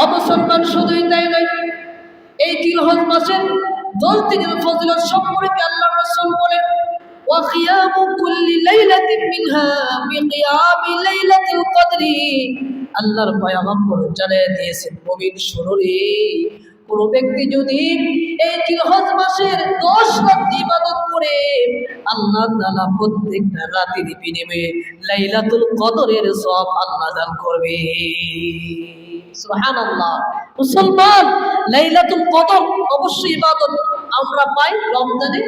অমুসলমান শুধুই তাই নয়, এই জিলহজ মাসের 10 দিনের ফজিলত সম্পর্কে আল্লাহ রাসূল বলেন, ওয়া কিয়ামু কুল্লি লাইলাতিন মিনহা বিকিয়ামি লাইলাতিল কদরি। আল্লাহর পয়গম্বর জানিয়ে দিয়েছেন, মুমিন শুনুরে, কোন ব্যক্তি যদি এই জিলহজ মাসের 10 রাত ইবাদত করে, আল্লাহ তাআলা প্রত্যেকটা রাতের বিনিময়ে লাইলাতুল কদরের সওয়াব আল্লাহ দান করবে। সুবহানাল্লাহ। মুসলমান, লাইলাতুল কদর অবশ্যই ইবাদত আমরা পাই রমজানে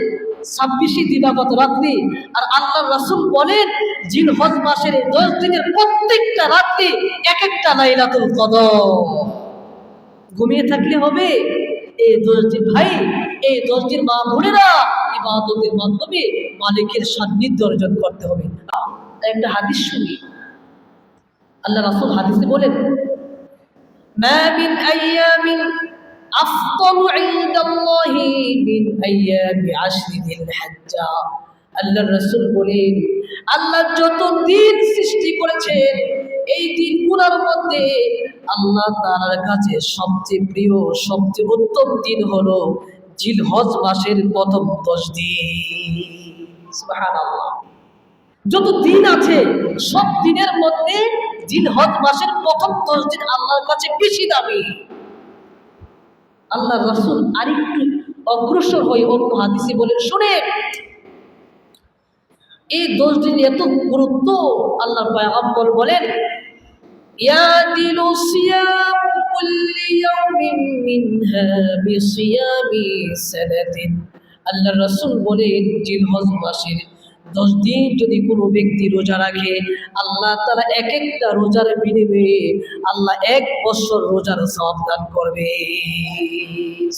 26 দিবাগত রাত্রি। আর আল্লাহর রাসূল বলেন, জিলহজ মাসের 10 দিনের প্রত্যেকটা রাত্রি এক একটা লাইলাতুল কদর। ঘুমিয়ে থাকলে হবে? এই 10 দিন ভাই, এই 10 দিন মা বোনেরা ইবাদতের মাধ্যমে মালিকের সান্নিধ্য অর্জন করতে হবে। একটা হাদিস শুনি, আল্লাহ রাসূল হাদিসে বলেন, মা মিন আইয়ামিন আফদালু ইনদাল্লাহি মিন আইয়ামি আশরি যিল হিজ্জা। আল্লাহর রাসূল বলেন, আল্লাহ যত দিন সৃষ্টি করেছেন, এই দিনগুলোর মধ্যে আল্লাহ তাআলার কাছে সবচেয়ে প্রিয়, সবচেয়ে উত্তম দিন হলো জিলহজ মাসের প্রথম 10 দিন। সুবহানাল্লাহ। যত দিন আছে সব দিনের মধ্যে জিলহজ মাসের প্রথম 10 দিন আল্লাহর কাছে বেশি দামি। আল্লাহর রাসূল আরেকটু অগ্রসর হয়ে অন্য হাদিসে বলেন, শুনেন, এই 10 দিন এত গুরুত্ব। আল্লাহর পয়গম্বর বলেন, ইয়াদিলু সিয়াম কুল্লি ইয়াউমিন মিনহা বিসিয়ামি সানাতিন। আল্লাহর রাসূল বলেন, জিলহজ মাসের 10 দিন যদি কোনো ব্যক্তি রোজা রাখে, আল্লাহ তাআলা এক একটা রোজার বিনিময়ে আল্লাহ 1 বছর রোজার সওয়াব দান করবে।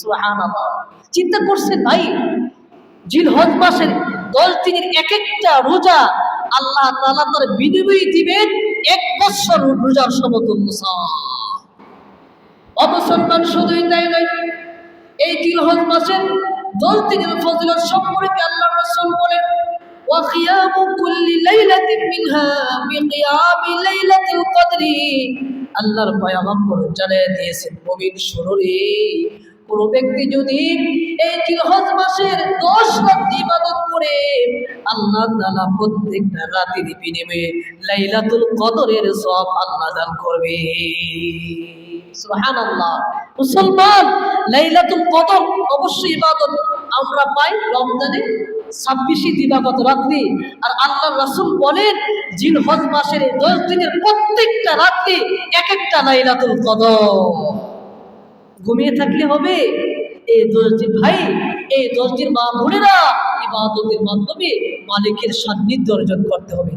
সুবহানাল্লাহ। চিন্তা করছেন ভাই, জিলহজ মাসের 10 দিনের এক একটা রোজা আল্লাহ তাআলা তার বিনিময়ে দিবেন 1 বছর রোজার সমতুল্য সওয়াব। অমুসলমান শুধুই তাই নয়, এই জিলহজ মাসের 10 দিনের ফজিলত সম্পর্কে আল্লাহ রাসূল বলেন, ওয়া কিয়ামু কুল্লি লাইলাতিন মিনহা বিকিয়ামি লাইলাতিল কদরি। আল্লাহর পয়গম্বর জানিয়ে দিয়েছেন, মুমিন শুনুরে, কোন ব্যক্তি যদি এই জিলহজ মাসের 10 রাত ইবাদত করে, আল্লাহ তাআলা প্রত্যেকটা রাতের বিনিময়ে লাইলাতুল কদরের সওয়াব আল্লাহ দান করবে। সুবহানাল্লাহ। মুসলমান, লাইলাতুল কদর অবশ্যই ইবাদত আমরা পাই রমজানে 26 দিবাগত রাত্রি। আর আল্লাহর রাসূল বলেন, জিলহজ মাসের 10 দিনের প্রত্যেকটা রাত্রি এক একটা লাইলাতুল কদর। ঘুমিয়ে থাকলে হবে? এই 10 দিন ভাই, এই 10 দিন মা বোনেরা ইবাদতের মাধ্যমে মালিকের সান্নিধ্য অর্জন করতে হবে।